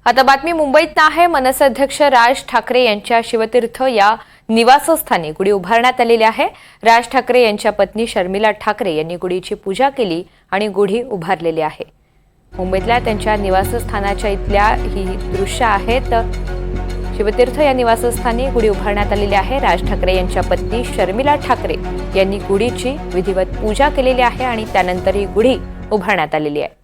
आता बातमी मुंबईत आहे। मनसे अध्यक्ष राज ठाकरे यांच्या शिवतीर्थ या निवासस्थानी गुढी उभारण्यात आलेली आहे। राज ठाकरे यांच्या पत्नी शर्मिला ठाकरे यांनी गुढीची पूजा केली आणि गुढी उभारलेली आहे। मुंबईतल्या त्यांच्या निवासस्थानाच्या इथल्या ही दृश्य आहेत। शिवतीर्थ या निवासस्थानी गुढी उभारण्यात आलेली आहे। राज ठाकरे यांच्या पत्नी शर्मिला ठाकरे यांनी गुढीची विधिवत पूजा केलेली आहे आणि त्यानंतर ही गुढी उभारण्यात आलेली आहे।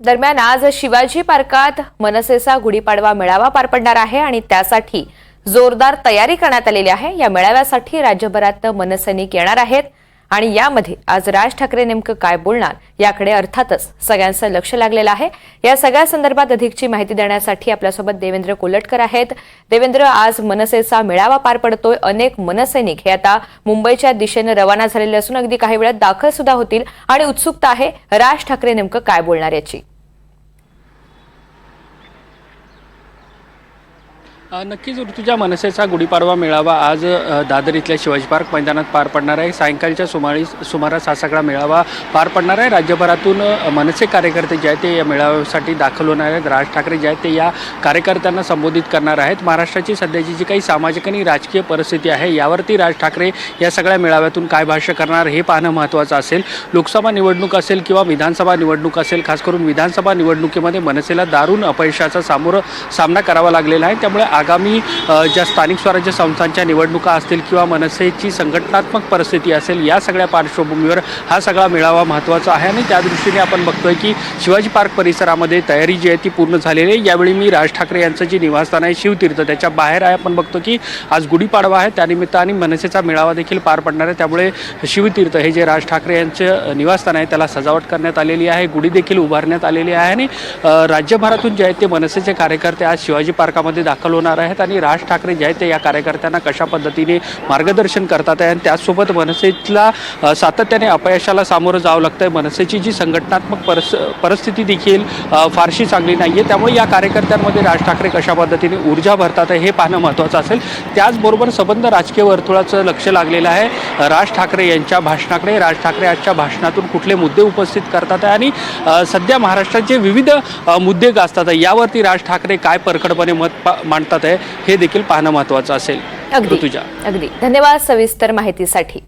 दरम्यान आज शिवाजी पार्कात मनसेचा गुढीपाडवा मेळावा पार पडणार आहे आणि त्यासाठी जोरदार तयारी करण्यात आलेली आहे। या मेळाव्यासाठी राज्यभरात मनसैनिक येणार आहेत आणि यामध्ये आज राज ठाकरे नेमकं काय बोलणार याकडे अर्थातच सगळ्यांचं लक्ष लागलेलं आहे। या सगळ्या संदर्भात अधिकची माहिती देण्यासाठी आपल्यासोबत देवेंद्र कोलटकर आहेत। देवेंद्र, आज मनसेचा मेळावा पार पडतोय। अनेक मनसैनिक हे आता मुंबईच्या दिशेने रवाना झालेले असून अगदी काही वेळात दाखल सुद्धा होतील आणि उत्सुकता आहे राज ठाकरे नेमकं काय बोलणार याची। नक्कीच ऋतुजा, मनसेचा गुढीपाडवा मेळावा आज दादर इथल्या शिवाजी पार्क मैदानात पार पडणार आहे। सायंकाळच्या सुमारास हा सगळा मेळावा पार पडणार आहे। राज्यभरातून मनसे कार्यकर्ते जे आहेत ते या मेळाव्यासाठी दाखल होणार आहेत। राज ठाकरे जे आहेत ते या कार्यकर्त्यांना संबोधित करणार आहेत। महाराष्ट्राची सध्याची जी काही सामाजिक आणि राजकीय परिस्थिती आहे यावरती राज ठाकरे या सगळ्या मेळाव्यातून काय भाष्य करणार हे पाहणं महत्त्वाचं असेल। लोकसभा निवडणूक असेल किंवा विधानसभा निवडणूक असेल, खास करून विधानसभा निवडणुकीमध्ये मनसेला दारुण अपयशाचा सामना करावा लागलेला आहे। त्यामुळे आगामी ज्या स्थानिक स्वराज्य संस्थांच्या निवडणुका असतील किंवा मनसेची संघटनात्मक परिस्थिती असेल, या सगळ्या पार्श्वभूमीवर हा सगळा मेळावा महत्त्वाचा आहे आणि त्या दृष्टीने आपण बघतोय की शिवाजी पार्क परिसरामध्ये तयारी जी आहे ती पूर्ण झालेली आहे। यावेळी मी राज ठाकरे यांचं जे निवासस्थान आहे शिवतीर्थ, त्याच्या बाहेर आहे। आपण बघतो की आज गुढीपाडवा आहे, त्यानिमित्ताने मनसेचा मेळावा देखील पार पडणार आहे। त्यामुळे शिवतीर्थ हे जे राज ठाकरे यांचं निवासस्थान आहे त्याला सजावट करण्यात आलेली आहे, गुढी देखील उभारण्यात आलेली आहे आणि राज्यभरातून जे आहेत ते मनसेचे कार्यकर्ते आज शिवाजी पार्कामध्ये दाखल होणार आहेत आणि राज ठाकरे जे आहेत ते या कार्यकर्त्यांना कशा पद्धतीने मार्गदर्शन करतात आहे आणि त्याचसोबत मनसेला सातत्याने अपयशाला सामोरं जावं लागतं आहे। मनसेची जी संघटनात्मक परिस्थिती देखील फारशी चांगली नाही आहे, त्यामुळे या कार्यकर्त्यांमध्ये राज ठाकरे कशा पद्धतीने ऊर्जा भरतात आहे हे पाहणं महत्त्वाचं असेल। त्याचबरोबर संबंध राजकीय वर्तुळाचं लक्ष लागलेलं आहे राज ठाकरे यांच्या भाषणाकडे। राज ठाकरे आजच्या भाषणातून कुठले मुद्दे उपस्थित करतात आहे आणि सध्या महाराष्ट्रात जे विविध मुद्दे गाजतात आहे यावरती राज ठाकरे काय परखडपणे मत मांडतात आहे हे देखील पाहणं महत्त्वाचं असेल। अगदी धन्यवाद सविस्तर माहितीसाठी।